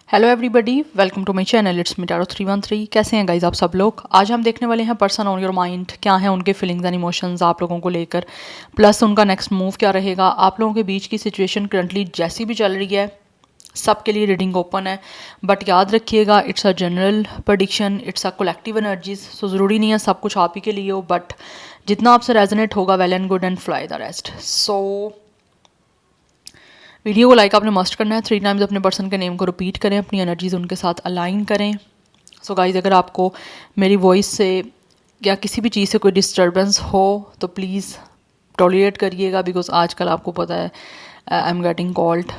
Hello everybody, welcome to my channel. It's me tarot 313। कैसे हैं guys आप सब लोग। आज हम देखने वाले हैं पर्सन ऑन योर माइंड, क्या है उनके फीलिंग्स एंड इमोशंस आप लोगों को लेकर, प्लस उनका नेक्स्ट मूव क्या रहेगा। आप लोगों के बीच की सिचुएशन करंटली जैसी भी चल रही है, सबके लिए रीडिंग ओपन है, बट याद रखिएगा it's a general prediction, it's a collective energies. So ज़रूरी नहीं है सब कुछ आप ही के लिए हो, बट जितना आपसे रेजोनेट होगा well and good and fly the rest. So video को लाइक आपने मस्ट करना है। 3 टाइम्स अपने पर्सन के नेम को रिपीट करें, अपनी एनर्जीज उनके साथ अलाइन करें। सो गाइज, अगर आपको मेरी वॉइस से या किसी भी चीज़ से कोई डिस्टर्बेंस हो तो प्लीज़ टॉलरेट करिएगा, बिकॉज आजकल आपको पता है आई एम गेटिंग कॉल्ड,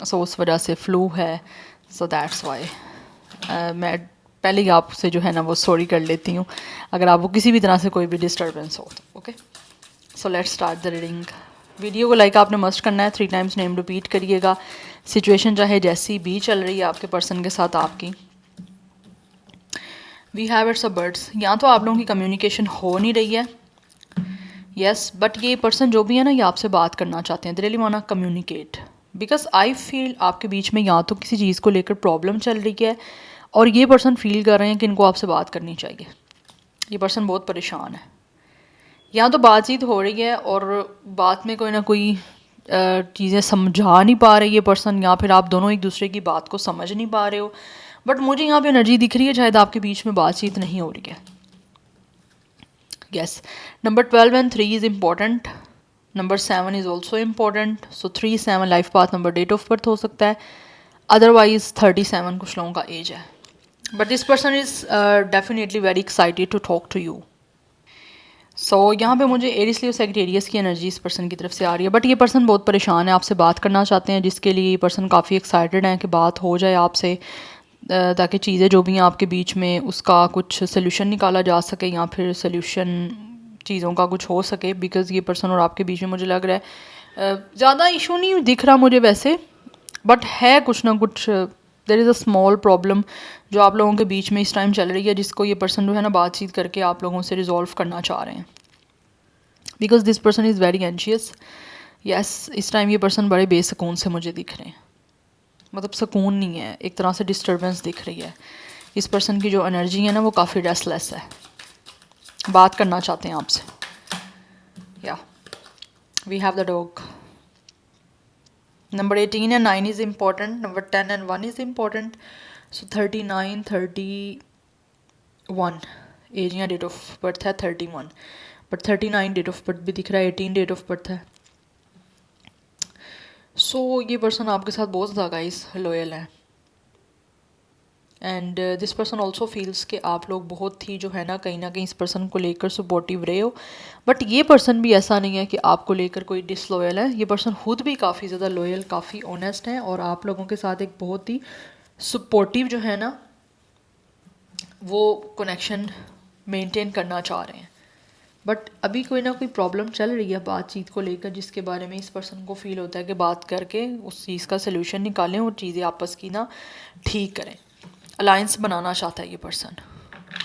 सो उस वजह से फ्लू है। सो दैट्स वाई मैं पहले ही आपसे जो है ना वो सॉरी कर लेती हूँ अगर आपको किसी भी तरह से कोई भी डिस्टर्बेंस हो तो। Okay, so let's start the reading. Video को लाइक आपने मस्ट करना है। 3 टाइम्स नेम रिपीट करिएगा। सिचुएशन चाहे जैसी भी चल रही है आपके पर्सन के साथ आपकी। We have it's a birds. यहाँ तो आप लोगों की कम्युनिकेशन हो नहीं रही है, यस, बट ये पर्सन जो भी है ना, ये आपसे बात करना चाहते हैं। They really want to communicate, because I feel आपके बीच में या तो किसी चीज़ को लेकर प्रॉब्लम चल रही है, और ये पर्सन फील कर रहे हैं कि इनको आपसे बात करनी चाहिए। ये पर्सन बहुत परेशान है। यहाँ तो बातचीत हो रही है और बात में कोई ना कोई चीज़ें समझा नहीं पा रहे ये पर्सन, या फिर आप दोनों एक दूसरे की बात को समझ नहीं पा रहे हो, बट मुझे यहाँ पे एनर्जी दिख रही है शायद आपके बीच में बातचीत नहीं हो रही है। Yes, number 12 and 3 is important, number 7 is also important. So 3, 7 life path number, date of birth हो सकता है, अदरवाइज 37 कुछ लोगों का एज है। But this person is definitely very excited to talk to you. So यहाँ पे मुझे एरिस लियो सेक्रेटेरियस की एनर्जी इस पर्सन की तरफ से आ रही है, बट ये पर्सन बहुत परेशान है, आपसे बात करना चाहते हैं, जिसके लिए ये पर्सन काफ़ी एक्साइटेड हैं कि बात हो जाए आपसे, ताकि चीज़ें जो भी हैं आपके बीच में उसका कुछ सोल्यूशन निकाला जा सके, या फिर सोल्यूशन चीज़ों का कुछ हो सके। बिकॉज़ ये पर्सन और आपके बीच में मुझे लग रहा है ज़्यादा इशू नहीं दिख रहा मुझे वैसे, बट है कुछ ना कुछ, there is a small problem जो आप लोगों के बीच में इस टाइम चल रही है, जिसको ये पर्सन जो है ना बातचीत करके आप लोगों से रिजॉल्व करना चाह रहे हैं। Because this person is very anxious. Yes, इस टाइम ये पर्सन बड़े बेसकून से मुझे दिख रहे हैं, मतलब सुकून नहीं है, एक तरह से डिस्टर्बेंस दिख रही है। इस पर्सन की जो एनर्जी है ना वो काफ़ी रेस्टलेस है, बात करना चाहते हैं आपसे। या we have the dog. Number 18 and 9 is important, number 10 and 1 is important. So 39, 31 age या डेट ऑफ बर्थ है 31, बट 39 डेट ऑफ बर्थ भी दिख रहा है, 18 डेट ऑफ बर्थ है। सो ये पर्सन आपके साथ बहुत ज़्यादा गाइस लॉयल है, and this person also feels कि आप लोग बहुत ही जो है ना कहीं इस पर्सन को लेकर सपोर्टिव रहे हो, बट ये पर्सन भी ऐसा नहीं है कि आपको लेकर कोई डिसलॉयल है। ये पर्सन खुद भी काफ़ी ज़्यादा लॉयल, काफ़ी ऑनेस्ट है, और आप लोगों के साथ एक बहुत ही सपोर्टिव जो है ना वो कनेक्शन मेंटेन करना चाह रहे हैं। बट अभी कोई ना कोई प्रॉब्लम चल रही है बातचीत को लेकर, जिसके बारे में इस पर्सन को फील होता है कि बात करके उस चीज़ का सलूशन निकालें और चीज़ें आपस की ना ठीक करें। अलायंस बनाना चाहता है ये पर्सन।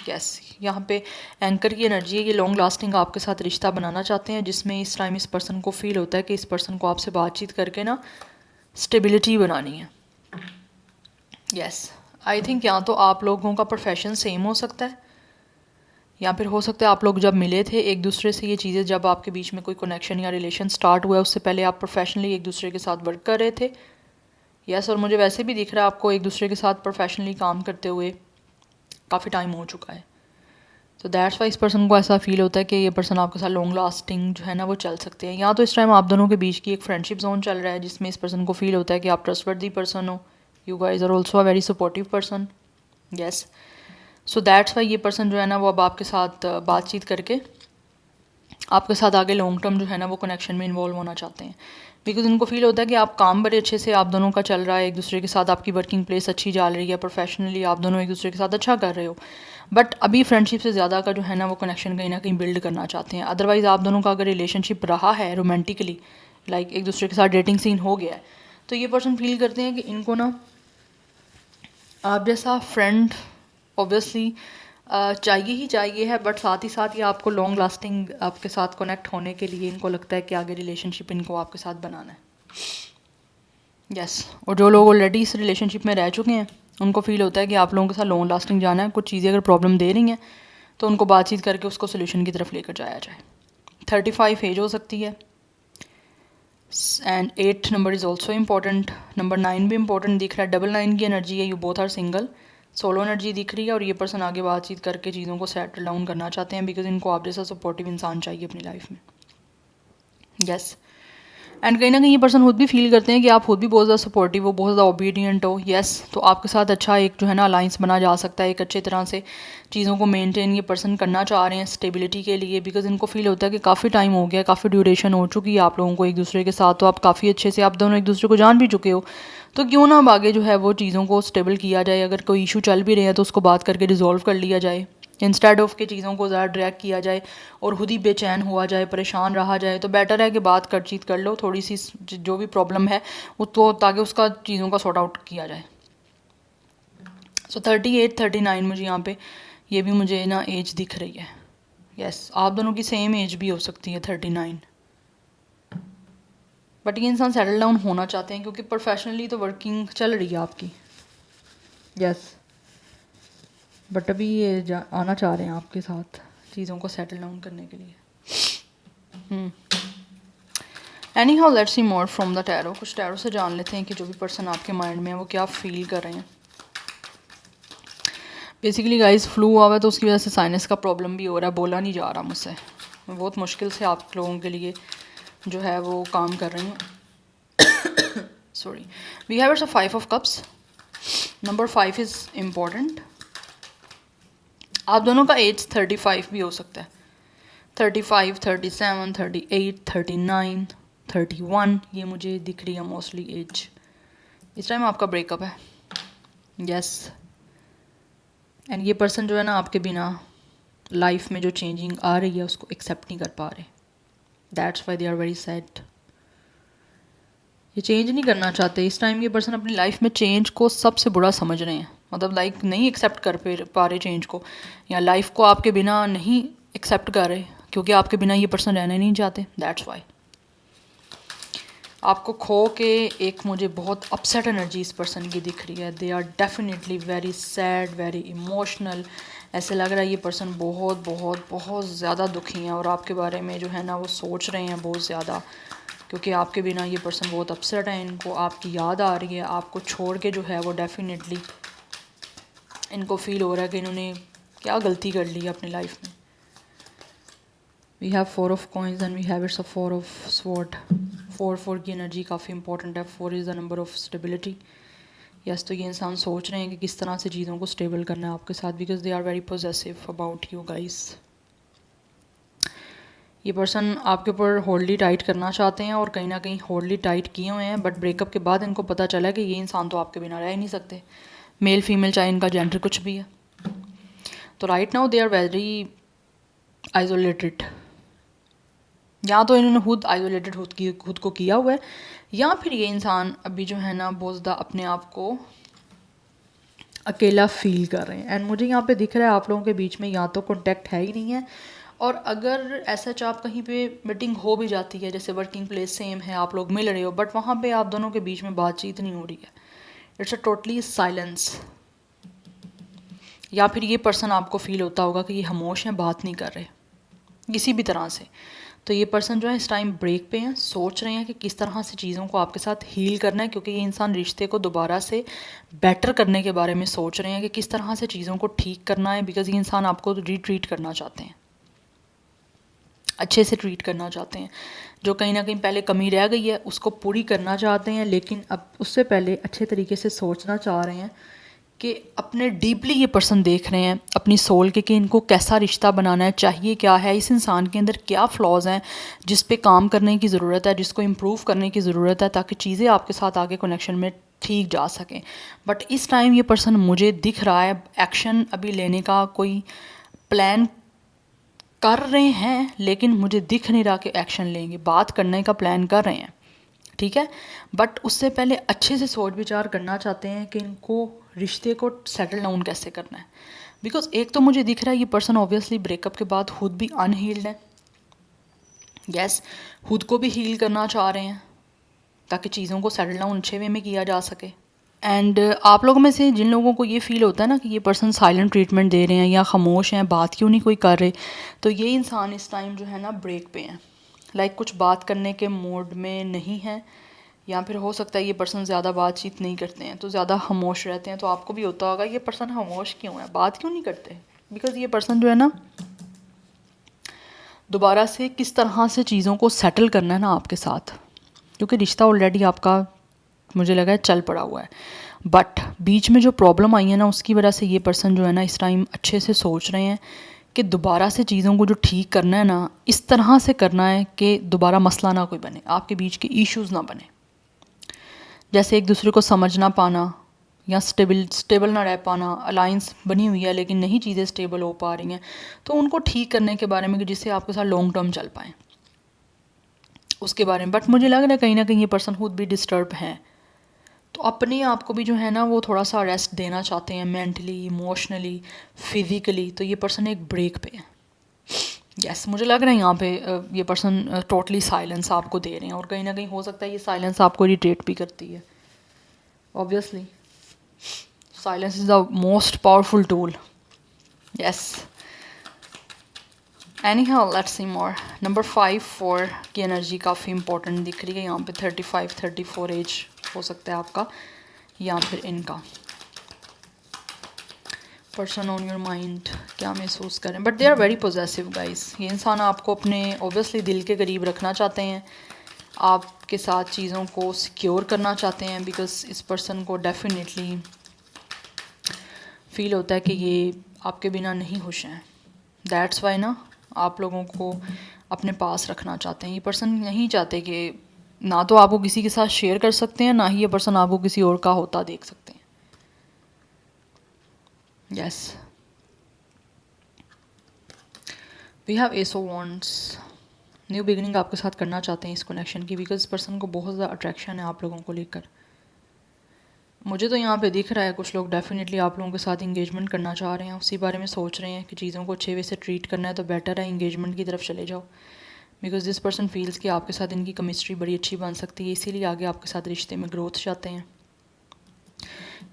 यस, यहाँ पे एंकर की एनर्जी है, ये लॉन्ग लास्टिंग आपके साथ रिश्ता बनाना चाहते हैं, जिसमें इस टाइम इस पर्सन को फील होता है कि इस पर्सन को आपसे बातचीत करके ना स्टेबिलिटी बनानी है। यस, आई थिंक यहाँ तो आप लोगों का प्रोफेशन सेम हो सकता है, या फिर हो सकता है आप लोग जब मिले थे एक दूसरे से, ये चीज़ें जब आपके बीच में कोई कनेक्शन या रिलेशन स्टार्ट हुआ है उससे पहले आप प्रोफेशनली एक दूसरे के साथ वर्क कर रहे थे। यस, और मुझे वैसे भी दिख रहा है आपको एक दूसरे के साथ प्रोफेशनली काम करते हुए काफ़ी टाइम हो चुका है। तो दैट्स वाई इस पर्सन को ऐसा फील होता है कि ये पर्सन आपके साथ लॉन्ग लास्टिंग जो है ना वो चल सकते हैं। या तो इस टाइम आप दोनों के बीच की एक फ्रेंडशिप जोन चल रहा है, जिसमें इस पर्सन को फील होता है कि आप ट्रस्टवर्दी पर्सन हो, you guys are also a very supportive person. Yes, so that's why ये पर्सन जो है ना वो अब आपके साथ बातचीत करके आपके साथ आगे लॉन्ग टर्म जो है ना वो कनेक्शन में इन्वॉल्व होना चाहते हैं। बिकॉज इनको फील होता है कि आप काम बड़े अच्छे से आप दोनों का चल रहा है, एक दूसरे के साथ आपकी वर्किंग प्लेस अच्छी चल रही है, प्रोफेशनली आप दोनों एक दूसरे के साथ अच्छा कर रहे हो, बट अभी फ्रेंडशिप से ज़्यादा का जो है ना वो कनेक्शन कहीं ना कहीं बिल्ड करना चाहते हैं। अदरवाइज़ आप दोनों का अगर रिलेशनशिप रहा है रोमांटिकली, लाइक एक दूसरे के साथ डेटिंग सीन हो गया है, तो ये पर्सन फील करते हैं कि इनको ना आप जैसा फ्रेंड ऑब्वियसली चाहिए ही चाहिए है, बट साथ ही साथ ये आपको लॉन्ग लास्टिंग आपके साथ कनेक्ट होने के लिए इनको लगता है कि आगे रिलेशनशिप इनको आपके साथ बनाना है। यस और जो लोग ऑलरेडी इस रिलेशनशिप में रह चुके हैं उनको फील होता है कि आप लोगों के साथ लॉन्ग लास्टिंग जाना है, कुछ चीज़ें अगर प्रॉब्लम दे रही हैं तो उनको बातचीत करके उसको सोल्यूशन की तरफ लेकर जाया जाए। 35 एज हो सकती है and 8 number is also important. Number 9 भी इंपॉर्टेंट दिख रहा है, डबल 9 की एनर्जी है, you both are single, solo energy दिख रही है और ये पर्सन आगे बातचीत करके चीज़ों को सेटल डाउन करना चाहते हैं बिकॉज इनको आप जैसा सपोर्टिव इंसान चाहिए अपनी लाइफ में। यस एंड कहीं ना कहीं ये पर्सन खुद भी फील करते हैं कि आप खुद भी बहुत ज़्यादा सपोर्टिव हो, बहुत ज़्यादा ओबीडियंट हो। यस तो आपके साथ अच्छा एक जो है ना अलाइंस बना जा सकता है, एक अच्छे तरह से चीज़ों को मेंटेन ये पर्सन करना चाह रहे हैं स्टेबिलिटी के लिए बिकॉज इनको फील होता है कि काफ़ी टाइम हो गया, काफ़ी ड्यूरेशन हो चुकी है आप लोगों को एक दूसरे के साथ, तो आप काफ़ी अच्छे से आप दोनों एक दूसरे को जान भी चुके हो, तो क्यों ना अब आगे जो है वो चीज़ों को स्टेबल किया जाए। अगर कोई इशू चल भी रहे हैं तो उसको बात करके रिजॉल्व कर लिया जाए इंस्टेड ऑफ के चीज़ों को ज़्यादा ड्रैग किया जाए और खुद ही बेचैन हुआ जाए, परेशान रहा जाए। तो बेटर है कि बात करचीत कर लो थोड़ी सी, जो भी प्रॉब्लम है तो ताकि उसका चीज़ों का सॉर्ट आउट किया जाए। सो 38 39 मुझे यहाँ पे ये भी मुझे ना एज दिख रही है। यस आप दोनों की सेम एज भी हो सकती है 39, बट ये इंसान सेटल डाउन होना चाहते हैं क्योंकि प्रोफेशनली तो वर्किंग चल रही है आपकी। यस बट अभी ये आना चाह रहे हैं आपके साथ चीज़ों को सेटल डाउन करने के लिए। Any how let's see more from the tarot. कुछ टैरो से जान लेते हैं कि जो भी पर्सन आपके माइंड में है वो क्या फील कर रहे हैं। बेसिकली गाइस फ्लू हुआ है तो उसकी वजह से साइनस का प्रॉब्लम भी हो रहा है, बोला नहीं जा रहा मुझसे, मैं बहुत मुश्किल से आप लोगों के लिए जो है वो काम कर रही हूँ। Sorry. We have a 5 of cups. Number 5 is important. आप दोनों का एज 35 भी हो सकता है, 35 37 38 39 31 ये मुझे दिख रही है मोस्टली एज। इस टाइम आपका ब्रेकअप है। यस एंड ये पर्सन जो है ना आपके बिना लाइफ में जो चेंजिंग आ रही है उसको एक्सेप्ट नहीं कर पा रहे, that's why they are very sad. ये चेंज नहीं करना चाहते इस टाइम। ये पर्सन अपनी लाइफ में चेंज को सबसे बुरा समझ रहे हैं, मतलब लाइक नहीं एक्सेप्ट कर पा रहे चेंज को, या लाइफ को आपके बिना नहीं एक्सेप्ट कर रहे क्योंकि आपके बिना ये पर्सन रहना नहीं चाहते, दैट्स वाई। आपको खो के एक मुझे बहुत अपसेट एनर्जी इस पर्सन की दिख रही है। They are definitely very sad, very emotional. ऐसे लग रहा है ये पर्सन बहुत बहुत बहुत ज़्यादा दुखी हैं और आपके बारे में जो है ना वो सोच रहे हैं बहुत ज़्यादा, क्योंकि आपके बिना ये पर्सन बहुत अपसेट है। इनको आपकी याद आ रही है, आपको छोड़ के जो है वो डेफिनेटली इनको फील हो रहा है कि इन्होंने क्या गलती कर ली है अपनी लाइफ में। We have 4 of coins and we have it's a 4 of sword. 4 की एनर्जी काफ़ी इंपॉर्टेंट है। 4 is the number of stability. Yes तो ये इंसान सोच रहे हैं कि किस तरह से चीज़ों को स्टेबल करना है आपके साथ because they are very possessive about you guys. ये पर्सन आपके ऊपर होल्डली टाइट करना चाहते हैं और कहीं ना कहीं होल्डली टाइट किए हुए हैं, बट ब्रेकअप के बाद इनको पता चला कि ये इंसान तो आपके बिना रह ही नहीं सकते, मेल फीमेल चाहे इनका जेंडर कुछ भी है। तो right now they are very isolated. या तो इन्होंने खुद आइसोलेटेड खुद को किया हुआ है, या फिर ये इंसान अभी जो है ना बहुत ज़्यादा अपने आप को अकेला फील कर रहे हैं। एंड मुझे यहाँ पे दिख रहा है आप लोगों के बीच में या तो कॉन्टेक्ट है ही नहीं है, और अगर ऐसा आप कहीं पे मीटिंग हो भी जाती है, जैसे वर्किंग प्लेस सेम है, आप लोग मिल रहे हो, बट वहाँ पे आप दोनों के बीच में बातचीत नहीं हो रही है। It's a totally silence. या फिर ये पर्सन आपको फील होता होगा कि ये खामोश हैं, बात नहीं कर रहे किसी भी तरह से। तो ये पर्सन जो है इस टाइम ब्रेक पे हैं, सोच रहे हैं कि किस तरह से चीज़ों को आपके साथ हील करना है, क्योंकि ये इंसान रिश्ते को दोबारा से बेटर करने के बारे में सोच रहे हैं कि किस तरह से चीज़ों को ठीक करना है, बिकॉज ये इंसान आपको रीट्रीट करना चाहते हैं, अच्छे से ट्रीट करना चाहते हैं। जो कहीं ना कहीं पहले कमी रह गई है उसको पूरी करना चाहते हैं, लेकिन अब उससे पहले अच्छे तरीके से सोचना चाह रहे हैं कि अपने डीपली ये पर्सन देख रहे हैं अपनी सोल के कि इनको कैसा रिश्ता बनाना है, चाहिए क्या है, इस इंसान के अंदर क्या फ्लॉज हैं जिस पे काम करने की ज़रूरत है, जिसको इम्प्रूव करने की ज़रूरत है, ताकि चीज़ें आपके साथ आगे कनेक्शन में ठीक जा सकें। बट इस टाइम ये पर्सन मुझे दिख रहा है एक्शन अभी लेने का कोई प्लान कर रहे हैं, लेकिन मुझे दिख नहीं रहा कि एक्शन लेंगे। बात करने का प्लान कर रहे हैं, ठीक है, बट उससे पहले अच्छे से सोच विचार करना चाहते हैं कि इनको रिश्ते को सेटल डाउन कैसे करना है। बिकॉज एक तो मुझे दिख रहा है ये पर्सन ऑब्वियसली ब्रेकअप के बाद खुद भी अनहील्ड है। यस खुद को भी हील करना चाह रहे हैं, ताकि चीज़ों को सेटल डाउन अच्छे वे में किया जा सके। एंड आप लोगों में से जिन लोगों को ये फ़ील होता है ना कि ये पर्सन साइलेंट ट्रीटमेंट दे रहे हैं या खामोश हैं, बात क्यों नहीं कोई कर रहे, तो ये इंसान इस टाइम जो है ना ब्रेक पे हैं, लाइक कुछ बात करने के मूड में नहीं है, या फिर हो सकता है ये पर्सन ज़्यादा बातचीत नहीं करते हैं तो ज़्यादा खामोश रहते हैं। तो आपको भी होता होगा ये पर्सन खामोश क्यों है, बात क्यों नहीं करते, बिकॉज़ ये पर्सन जो है ना दोबारा से किस तरह से चीज़ों को सेटल करना है ना आपके साथ, क्योंकि रिश्ता ऑलरेडी आपका मुझे लगा है चल पड़ा हुआ है, बट बीच में जो प्रॉब्लम आई है ना उसकी वजह से ये पर्सन जो है ना इस टाइम अच्छे से सोच रहे हैं कि दोबारा से चीज़ों को जो ठीक करना है ना इस तरह से करना है कि दोबारा मसला ना कोई बने, आपके बीच के इश्यूज़ ना बने, जैसे एक दूसरे को समझ ना पाना या स्टेबल ना रह पाना। अलाइंस बनी हुई है लेकिन नहीं चीज़ें स्टेबल हो पा रही हैं, तो उनको ठीक करने के बारे में कि जिससे आपके साथ लॉन्ग टर्म चल पाएँ उसके बारे में। बट मुझे लग रहा है कहीं ना कहीं ये पर्सन खुद भी डिस्टर्ब हैं, तो अपने आप को भी जो है ना वो थोड़ा सा रेस्ट देना चाहते हैं, मेंटली, इमोशनली, फिज़िकली। तो ये पर्सन एक ब्रेक पे है। यस, मुझे लग रहा है यहाँ पे ये पर्सन टोटली साइलेंस आपको दे रहे हैं, और कहीं ना कहीं हो सकता है ये साइलेंस आपको इरिटेट भी करती है। Obviously silence is the most powerful tool. Yes, any how let's see more. Number 5 की एनर्जी काफ़ी इंपॉर्टेंट दिख रही है यहाँ पे। 35-34 एज हो सकता है आपका या फिर इनका। पर्सन ऑन योर माइंड क्या महसूस करें, but they are very possessive guys. ये इंसान आपको अपने ऑब्वियसली दिल के करीब रखना चाहते हैं, आपके साथ चीज़ों को सिक्योर करना चाहते हैं, बिकॉज इस पर्सन को डेफिनेटली फील होता है कि ये आपके बिना नहीं खुश हैं। दैट्स वाई ना आप लोगों को अपने पास रखना चाहते हैं। ये पर्सन नहीं चाहते कि ना तो आपको किसी के साथ शेयर कर सकते हैं, ना ही ये पर्सन आपको किसी और का होता देख सकते हैं। Yes, we have ace of wands. New beginning आपके साथ करना चाहते हैं इस कनेक्शन की, बिकॉज इस पर्सन को बहुत ज़्यादा अट्रैक्शन है आप लोगों को लेकर। मुझे तो यहाँ पे दिख रहा है कुछ लोग डेफिनेटली आप लोगों के साथ इंगेजमेंट करना चाह रहे हैं, उसी बारे में सोच रहे हैं कि चीज़ों को अच्छे वे से ट्रीट करना है तो बेटर है इंगेजमेंट की तरफ चले जाओ, बिकॉज दिस पर्सन फील्स कि आपके साथ इनकी केमिस्ट्री बड़ी अच्छी बन सकती है, इसीलिए आगे आपके साथ रिश्ते में ग्रोथ चाहते हैं।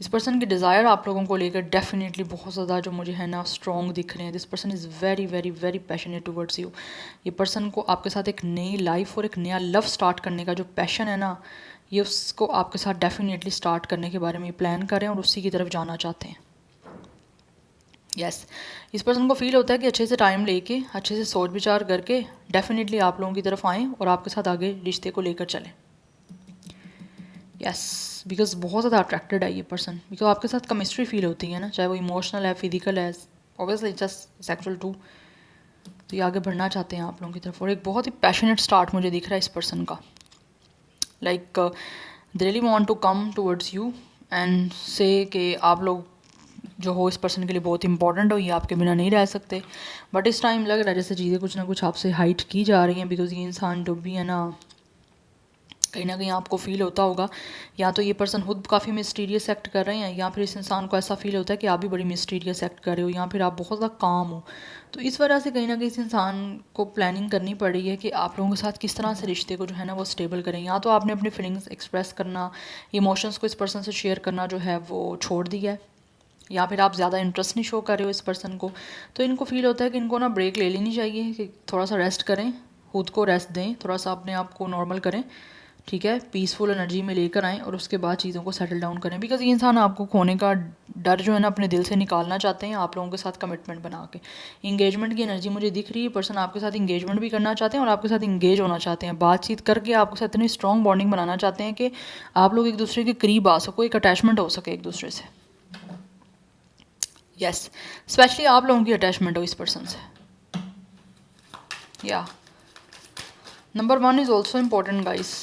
इस पर्सन की डिज़ायर आप लोगों को लेकर डेफिनेटली बहुत ज़्यादा जो मुझे है ना स्ट्रॉन्ग दिख रहे हैं। This person is very very very passionate towards you. ये पर्सन को आपके साथ एक नई लाइफ और एक नया लव स्टार्ट करने का जो पैशन है ना, ये उसको आपके साथ डेफिनेटली स्टार्ट करने के बारे में प्लान करें और उसी की तरफ जाना चाहते हैं। यस, इस पर्सन को फील होता है कि अच्छे से टाइम लेके अच्छे से सोच विचार करके डेफिनेटली आप लोगों की तरफ आएँ और आपके साथ आगे रिश्ते को लेकर चलें। यस, बिकॉज बहुत ज़्यादा अट्रैक्टेड है ये पर्सन, बिकॉज आपके साथ केमिस्ट्री फील होती है ना, चाहे वो इमोशनल है, फिजिकल है, ऑब्वियसली जस्ट सेक्सुअल टू। तो ये आगे बढ़ना चाहते हैं आप लोगों की तरफ, और एक बहुत ही पैशनेट स्टार्ट मुझे दिख रहा है इस पर्सन का। Like they really want to come towards you and say कि आप लोग जो हो इस पर्सन के लिए बहुत इंपॉर्टेंट हो, ये आपके बिना नहीं रह सकते। बट इस टाइम लग रहा है जैसे चीज़ें कुछ ना कुछ आपसे हाइट की जा रही हैं, बिकॉज ये इंसान जो भी है ना कहीं ना कहीं आपको फील होता होगा, या तो ये पर्सन खुद काफ़ी मिस्टीरियस एक्ट कर रहे हैं, या फिर इस इंसान को ऐसा फील होता है कि आप भी बड़ी मिस्टीरियस एक्ट कर रहे हो, या फिर आप बहुत ज़्यादा काम हो। तो इस वजह से कहीं ना कहीं इस इंसान को प्लानिंग करनी पड़ रही है कि आप लोगों के साथ किस तरह से रिश्ते को जो है ना वो स्टेबल करें। या तो आपने अपनी फीलिंग्स एक्सप्रेस करना, इमोशंस को इस पर्सन से शेयर करना जो है वो छोड़ दिया है, या फिर आप ज़्यादा इंटरेस्ट नहीं शो कर रहे हो इस पर्सन को। तो इनको फील होता है कि इनको ना ब्रेक ले लेनी चाहिए, कि थोड़ा सा रेस्ट करें, खुद को रेस्ट दें, थोड़ा सा अपने आप को नॉर्मल करें, ठीक है, पीसफुल एनर्जी में लेकर आएँ और उसके बाद चीज़ों को सेटल डाउन करें। बिकॉज ये इंसान आपको खोने का डर जो है ना अपने दिल से निकालना चाहते हैं आप लोगों के साथ कमिटमेंट बना के। इंगेजमेंट की एनर्जी मुझे दिख रही है, पर्सन आपके साथ इंगेजमेंट भी करना चाहते हैं और आपके साथ इंगेज होना चाहते हैं, बातचीत करके आपके साथ इतनी स्ट्रॉन्ग बॉन्डिंग बनाना चाहते हैं कि आप लोग एक दूसरे के करीब आ सको, एक अटैचमेंट हो सके एक दूसरे से। यस, स्पेशली आप लोगों की अटैचमेंट हो इस पर्सन से। या number 1 is also important guys.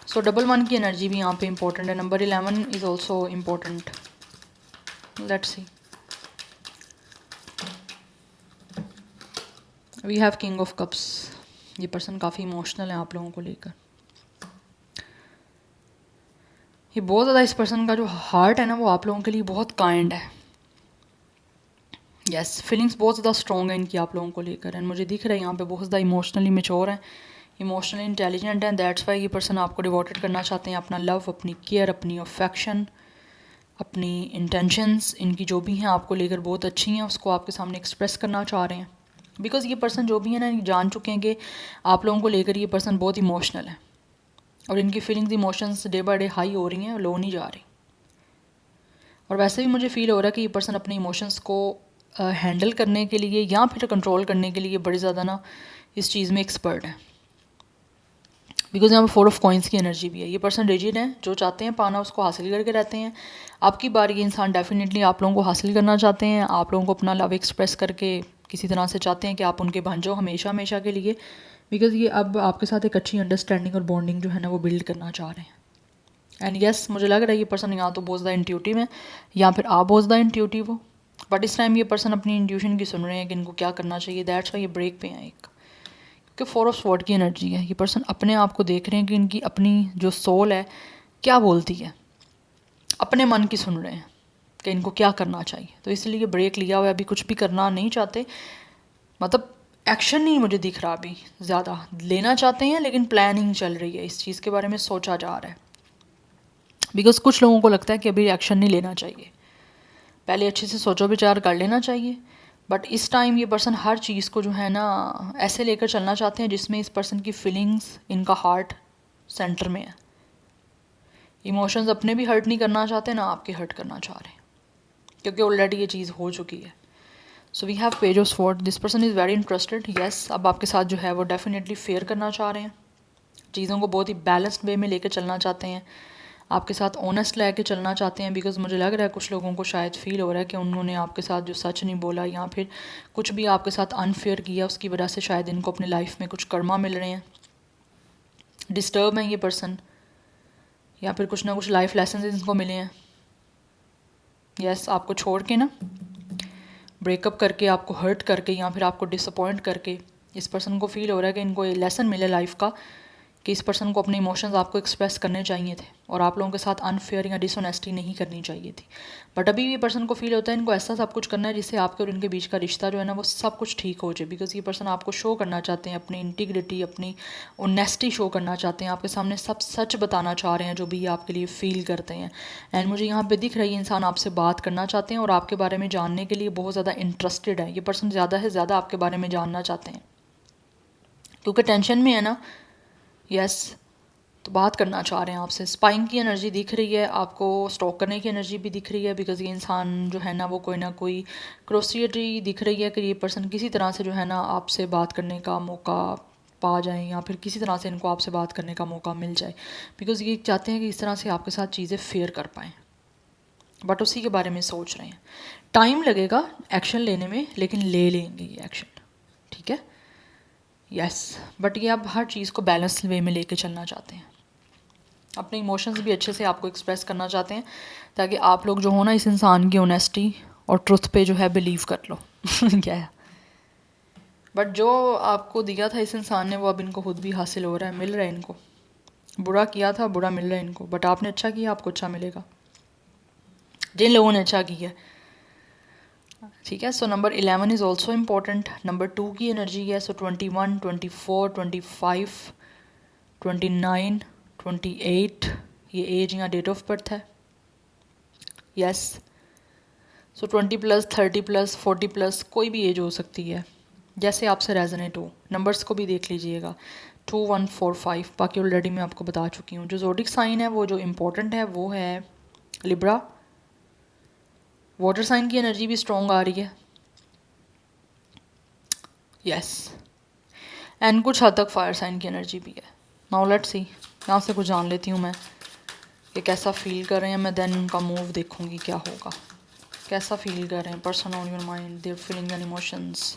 So double 1 की एनर्जी भी यहाँ पे इम्पोर्टेंट है। Number 11 is also important. Let's see, we have king of cups. ये पर्सन काफ़ी इमोशनल है आप लोगों को लेकर। ये बहुत ज़्यादा इस पर्सन का जो हार्ट है ना वो आप लोगों के लिए बहुत काइंड है। यस, फीलिंग्स बहुत ज़्यादा स्ट्रॉन्ग है इनकी आप लोगों को लेकर, एंड मुझे दिख रहा है यहाँ पे बहुत ज़्यादा इमोशनली मैच्योर है इमोशनली इंटेलिजेंट हैं, दैट्स वाई ये पर्सन आपको डिवोटेड करना चाहते हैं, अपना लव, अपनी केयर, अपनी अफेक्शन, अपनी इंटेंशंस इनकी जो भी हैं आपको लेकर बहुत अच्छी हैं, उसको आपके सामने एक्सप्रेस करना चाह रहे हैं। बिकॉज़ ये पर्सन जो भी है ना, जान चुके हैं कि आप लोगों को लेकर ये पर्सन बहुत इमोशनल है और इनकी feelings emotions day by day high हो रही हैं, लो नहीं जा रही। और वैसे भी मुझे फ़ील हो रहा है कि ये पर्सन अपने इमोशंस को हैंडल करने के लिए या फिर कंट्रोल करने के लिए बड़ी ज़्यादा ना इस चीज़ में एक्सपर्ट है। बिकॉज यहाँ पर 4 ऑफ कॉइन्स की एनर्जी भी है। ये पर्सन रिजिड हैं, जो चाहते हैं पाना उसको हासिल करके रहते हैं। आपकी बार ये इंसान डेफिनेटली आप लोगों को हासिल करना चाहते हैं, आप लोगों को अपना लव एक्सप्रेस करके किसी तरह से चाहते हैं कि आप उनके बन जाओ हमेशा हमेशा के लिए। बिकॉज ये अब आपके साथ एक अच्छी अंडरस्टैंडिंग और बॉन्डिंग जो है ना वो बिल्ड करना चाह रहे हैं। एंड यस, मुझे लग रहा है ये पर्सन या तो बहुत ज़्यादा इंट्यूटिव है या फिर आप बहुत ज़्यादा इंट्यूटिव हो। बट इस टाइम ये पर्सन अपनी इंट्यूशन की सुन रहे हैं कि इनको क्या करना चाहिए। दैट्स वाई ये ब्रेक पे हैं एक, क्योंकि 4 ऑफ स्वॉर्ड की एनर्जी है। ये पर्सन अपने आप को देख रहे हैं कि इनकी अपनी जो सोल है क्या बोलती है, अपने मन की सुन रहे हैं कि इनको क्या करना चाहिए। तो इसलिए ब्रेक लिया हुआ है, अभी कुछ भी करना नहीं चाहते। मतलब एक्शन नहीं मुझे दिख रहा अभी ज़्यादा, लेना चाहते हैं लेकिन प्लानिंग चल रही है, इस चीज़ के बारे में सोचा जा रहा है। बिकॉज कुछ लोगों को लगता है कि अभी एक्शन नहीं लेना चाहिए, पहले अच्छे से सोचो विचार कर लेना चाहिए। बट इस टाइम ये पर्सन हर चीज़ को जो है ना ऐसे लेकर चलना चाहते हैं जिसमें इस पर्सन की फीलिंग्स, इनका हार्ट सेंटर में है। इमोशंस अपने भी हर्ट नहीं करना चाहते, ना आपके हर्ट करना चाह रहे हैं, क्योंकि ऑलरेडी ये चीज़ हो चुकी है। So we have page of sword. This person is very interested. Yes, अब आपके साथ जो है वो डेफिनेटली फेयर करना चाह रहे हैं, चीज़ों को बहुत ही बैलेंस्ड वे में लेकर चलना चाहते हैं, आपके साथ ऑनेस्ट लेके चलना चाहते हैं। बिकॉज मुझे लग रहा है कुछ लोगों को शायद फ़ील हो रहा है कि उन्होंने आपके साथ जो सच नहीं बोला या फिर कुछ भी आपके साथ अनफेयर किया, उसकी वजह से शायद इनको अपनी लाइफ में कुछ कर्मा मिल रहे हैं, डिस्टर्ब हैं ये पर्सन, या फिर कुछ ना कुछ लाइफ लेसन इनको मिले हैं। यस, आपको छोड़ के ना, ब्रेकअप करके, आपको हर्ट करके या फिर आपको डिसअपॉइंट करके इस पर्सन को फ़ील हो रहा है कि इनको ये लेसन मिले लाइफ का कि इस पर्सन को अपने इमोशंस आपको एक्सप्रेस करने चाहिए थे और आप लोगों के साथ अनफेयर या डिसऑनेस्टी नहीं करनी चाहिए थी। बट अभी ये पर्सन को फील होता है इनको ऐसा सब कुछ करना है जिससे आपके और इनके बीच का रिश्ता जो है ना वो सब कुछ ठीक हो जाए। बिकॉज ये पर्सन आपको शो करना चाहते हैं अपनी इंटीग्रिटी, अपनी ऑनेस्टी शो करना चाहते हैं, आपके सामने सब सच बताना चाह रहे हैं जो भी आपके लिए फ़ील करते हैं। एंड मुझे यहाँ पे दिख रही है इंसान आपसे बात करना चाहते हैं और आपके बारे में जानने के लिए बहुत ज़्यादा इंटरेस्टेड है। ये पर्सन ज़्यादा से ज़्यादा आपके बारे में जानना चाहते हैं क्योंकि टेंशन में है ना। यस, तो बात करना चाह रहे हैं आपसे। स्पाइंग की एनर्जी दिख रही है, आपको स्टॉक करने की एनर्जी भी दिख रही है। बिकॉज ये इंसान जो है ना वो कोई ना कोई क्रोसियटी दिख रही है कि ये पर्सन किसी तरह से जो है ना आपसे बात करने का मौका पा जाए या फिर किसी तरह से इनको आपसे बात करने का मौका मिल जाए। बिकॉज ये चाहते हैं कि इस तरह से आपके साथ चीज़ें फेयर कर पाएँ, बट उसी के बारे में सोच रहे हैं। टाइम लगेगा एक्शन लेने में, लेकिन ले लेंगे ये एक्शन, ठीक है। यस, बट ये आप हर चीज़ को बैलेंस वे में लेके चलना चाहते हैं, अपने इमोशंस भी अच्छे से आपको एक्सप्रेस करना चाहते हैं ताकि आप लोग जो हो ना इस इंसान की ऑनेस्टी और ट्रुथ पे जो है बिलीव कर लो क्या है। बट जो आपको दिया था इस इंसान ने वो अब इनको खुद भी हासिल हो रहा है, मिल रहा है इनको। बुरा किया था, बुरा मिल रहा है इनको, बट आपने अच्छा किया, आपको अच्छा मिलेगा जिन लोगों ने अच्छा किया, ठीक है। So number 11 is also important. Number 2 की एनर्जी है। सो 21, 24, 25, 29, 28 ये एज या डेट ऑफ बर्थ है। यस, सो 20+, 30+, 40+, कोई भी एज हो सकती है जैसे आपसे रेजोनेट हो। नंबर्स को भी देख लीजिएगा, 2, 1, 4, 5, बाकी ऑलरेडी मैं आपको बता चुकी हूँ। जो ज़ोडिक साइन है वो जो इम्पोर्टेंट है वो है लिब्रा। वाटर साइन की एनर्जी भी स्ट्रॉन्ग आ रही है। यस, एंड कुछ हद तक फायर साइन की एनर्जी भी है। नाउ लेट्स सी, यहाँ से कुछ जान लेती हूँ मैं कि कैसा फील कर रहे हैं। मैं देन उनका मूव देखूँगी क्या होगा, कैसा फील कर रहे हैं person on your mind, their feelings and emotions.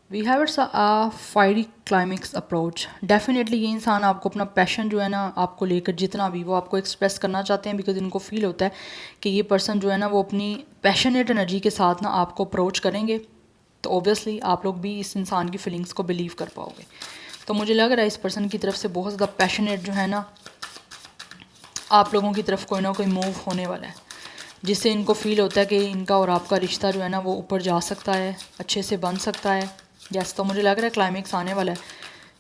We have it's a fiery climax approach. Definitely ये इंसान आपको अपना पैशन जो है ना आपको लेकर जितना भी वो आपको एक्सप्रेस करना चाहते हैं। बिकॉज इनको फील होता है कि ये पर्सन जो है ना वो अपनी पैशनेट एनर्जी के साथ ना आपको अप्रोच करेंगे, तो ऑब्वियसली आप लोग भी इस इंसान की फीलिंग्स को बिलीव कर पाओगे। तो मुझे लग रहा है इस पर्सन की तरफ से बहुत ज़्यादा पैशनेट जो है ना आप लोगों की तरफ कोई ना कोई मूव होने वाला है। जिससे इनको फ़ील होता है कि इनका और आपका रिश्ता जो है ना वो ऊपर जा सकता है, अच्छे से बन सकता है। जैसे तो मुझे लग रहा है क्लाइमेक्स आने वाला है।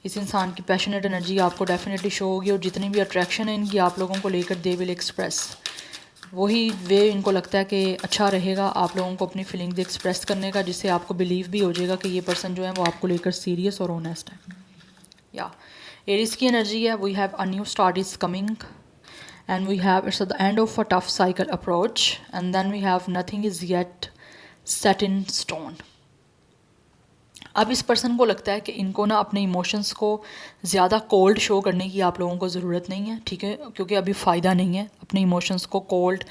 इस इंसान की पैशनेट एनर्जी आपको डेफिनेटली शो होगी और जितनी भी अट्रैक्शन है इनकी आप लोगों को लेकर दे विल एक्सप्रेस। वही वे इनको लगता है कि अच्छा रहेगा आप लोगों को अपनी फीलिंग्स एक्सप्रेस करने का, जिससे आपको बिलीव भी हो जाएगा कि ये पर्सन जो है वो आपको लेकर सीरियस और ऑनेस्ट है। या एरीज की एनर्जी है, we have a new start is coming and we have it's at the end of a tough cycle approach, and then we have nothing is yet set in stone। अब इस person को लगता है कि इनको ना अपने इमोशंस को ज़्यादा कोल्ड शो करने की आप लोगों को ज़रूरत नहीं है, ठीक है, क्योंकि अभी फ़ायदा नहीं है अपने इमोशंस को कोल्ड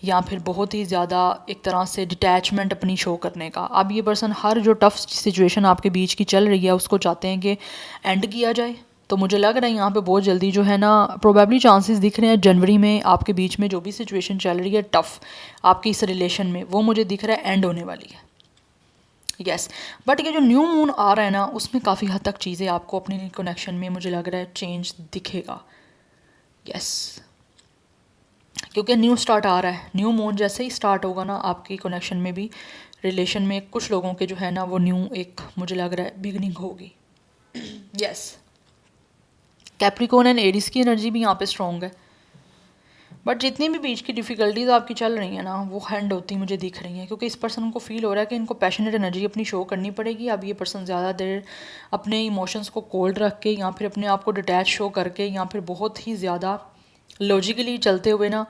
या फिर बहुत ही ज़्यादा एक तरह से डिटैचमेंट अपनी शो करने का। अब ये पर्सन हर जो टफ़ सिचुएशन आपके बीच की चल रही है उसको चाहते हैं कि एंड किया जाए। तो मुझे लग रहा है यहाँ पे बहुत जल्दी जो है ना प्रोबेबली चांसेस दिख रहे हैं जनवरी में आपके बीच में जो भी सिचुएशन चल रही है टफ़ आपकी इस रिलेशन में, वो मुझे दिख रहा है एंड होने वाली है। यस बट ये जो न्यू मून आ रहा है ना उसमें काफ़ी हद तक चीज़ें आपको अपनी कनेक्शन में मुझे लग रहा है चेंज दिखेगा। यस क्योंकि न्यू स्टार्ट आ रहा है, न्यू मून जैसे ही स्टार्ट होगा ना आपकी कनेक्शन में भी रिलेशन में कुछ लोगों के जो है ना वो न्यू एक मुझे लग रहा है बिगनिंग होगी। यस कैप्रिकॉर्न एंड एरीज की एनर्जी भी यहाँ पे स्ट्रॉन्ग है, बट जितनी भी बीच की डिफ़िकल्टीज आपकी चल रही हैं ना वो हैंड होती मुझे दिख रही हैं, क्योंकि इस पर्सन को फील हो रहा है कि इनको पैशनेट एनर्जी अपनी शो करनी पड़ेगी। अब ये पर्सन ज़्यादा देर अपने इमोशंस को कोल्ड रख के या फिर अपने आप को डिटैच शो करके या फिर बहुत ही ज़्यादा लॉजिकली चलते हुए ना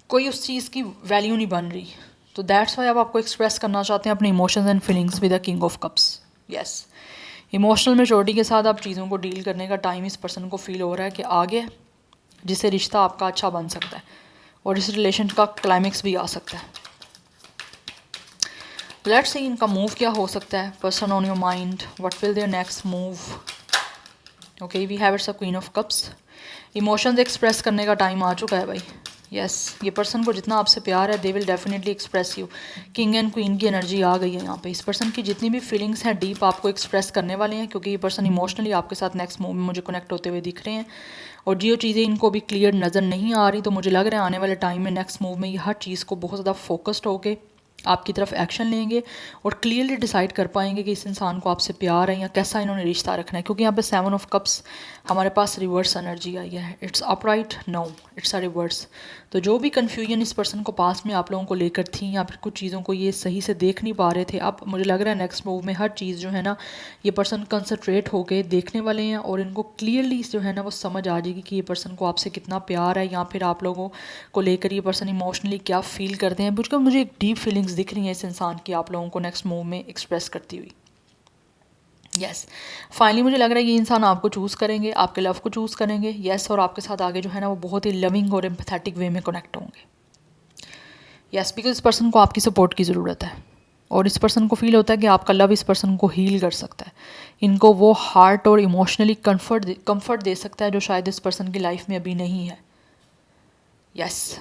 कोई उस चीज़ की वैल्यू नहीं बन रही। तो दैट्स वाई अब आपको एक्सप्रेस करना चाहते हैं अपने emotions and feelings with the king of cups. Yes emotional maturity के साथ आप चीज़ों को डील करने का टाइम इस पर्सन को फील हो रहा है कि आ गया, जिससे रिश्ता आपका अच्छा बन सकता है और इस रिलेशन का क्लाइमेक्स भी आ सकता है। लेट्स सी इनका मूव क्या हो सकता है। Person on your mind, what will their next move. Okay we have it's a queen of cups. Emotions express करने का टाइम आ चुका है भाई। यस ये पर्सन को जितना आपसे प्यार है they will definitely express you. King and queen की एनर्जी आ गई है यहाँ पे। इस पर्सन की जितनी भी फीलिंग्स हैं डीप आपको एक्सप्रेस करने वाले हैं, क्योंकि ये पर्सन इमोशनली आपके साथ नेक्स्ट मूव में मुझे कनेक्ट होते हुए दिख रहे हैं और जो चीज़ें इनको भी क्लियर नज़र नहीं आ रही, तो मुझे लग रहा है आने वाले टाइम में नेक्स्ट मूव में ये हर चीज़ को बहुत ज़्यादा फोकस्ड होकर आपकी तरफ एक्शन लेंगे और क्लियरली डिसाइड कर पाएंगे कि इस इंसान को आपसे प्यार है या कैसा इन्होंने रिश्ता रखना है। क्योंकि यहाँ पे 7 ऑफ कप्स हमारे पास रिवर्स एनर्जी आई है। It's upright, no it's a reverse. तो जो भी कन्फ्यूजन इस पर्सन को पास में आप लोगों को लेकर थी या फिर कुछ चीज़ों को ये सही से देख नहीं पा रहे थे, अब मुझे लग रहा है नेक्स्ट मूव में हर चीज़ जो है ना ये पर्सन कंसंट्रेट होकर देखने वाले हैं और इनको क्लियरली जो है ना वो समझ आ जाएगी कि ये पर्सन को आपसे कितना प्यार है या फिर आप लोगों को लेकर ये पर्सन इमोशनली क्या फील करते हैं। बिल्कुल मुझे एक डीप फीलिंग्स दिख रही हैं इस इंसान की आप लोगों को नेक्स्ट मूव में एक्सप्रेस करती हुई। यस फाइनली मुझे लग रहा है ये इंसान आपको चूज़ करेंगे, आपके लव को चूज़ करेंगे। यस और आपके साथ आगे जो है ना वो बहुत ही लविंग और एम्पैथेटिक वे में कनेक्ट होंगे। यस बिकॉज इस पर्सन को आपकी सपोर्ट की ज़रूरत है और इस पर्सन को फील होता है कि आपका लव इस पर्सन को हील कर सकता है, इनको वो हार्ट और इमोशनली कंफर्ट दे सकता है जो शायद इस पर्सन की लाइफ में अभी नहीं है। यस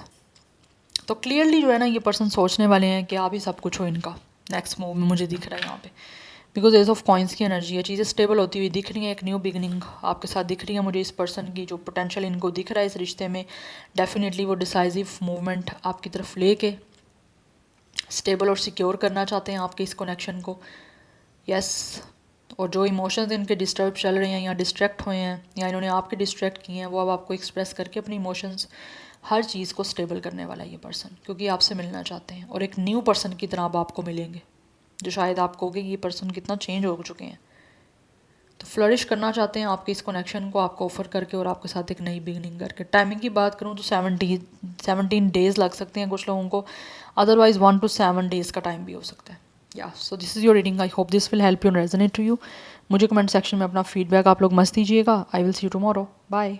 तो क्लियरली जो है ना ये पर्सन सोचने वाले हैं कि आप ही सब कुछ हो इनका नेक्स्ट मूव में मुझे दिख रहा है यहाँ पे। बिकॉज एज ऑफ कॉइंस की एनर्जी है, चीज़ें स्टेबल होती हुई दिख रही हैं, एक न्यू बिगनिंग आपके साथ दिख रही है मुझे। इस पर्सन की जो पोटेंशियल इनको दिख रहा है इस रिश्ते में डेफिनेटली वो डिसाइसिव मूवमेंट आपकी तरफ लेके स्टेबल और सिक्योर करना चाहते हैं आपके इस कनेक्शन को। यस और जो इमोशंस इनके डिस्टर्ब चल रहे हैं या डिस्ट्रैक्ट हुए हैं या इन्होंने आपके डिस्ट्रैक्ट किए हैं वो अब आपको एक्सप्रेस करके अपने इमोशंस हर चीज़ को स्टेबल करने वाला है ये पर्सन, क्योंकि आपसे मिलना चाहते हैं और एक न्यू पर्सन की तरह अब आपको मिलेंगे जो शायद आप कहोगे ये पर्सन कितना चेंज हो चुके हैं। तो फ्लरिश करना चाहते हैं आपके इस कनेक्शन को आपको ऑफर करके और आपके साथ एक नई बिगनिंग करके। टाइमिंग की बात करूँ तो 17 डेज़ लग सकते हैं कुछ लोगों को, अदरवाइज 1 to 7 डेज़ का टाइम भी हो सकता है। या so this is your reading, I hope this will help you and resonate to you. मुझे कमेंट सेक्शन में अपना फीडबैक आप लोग मस्त दीजिएगा। I will see you tomorrow, bye.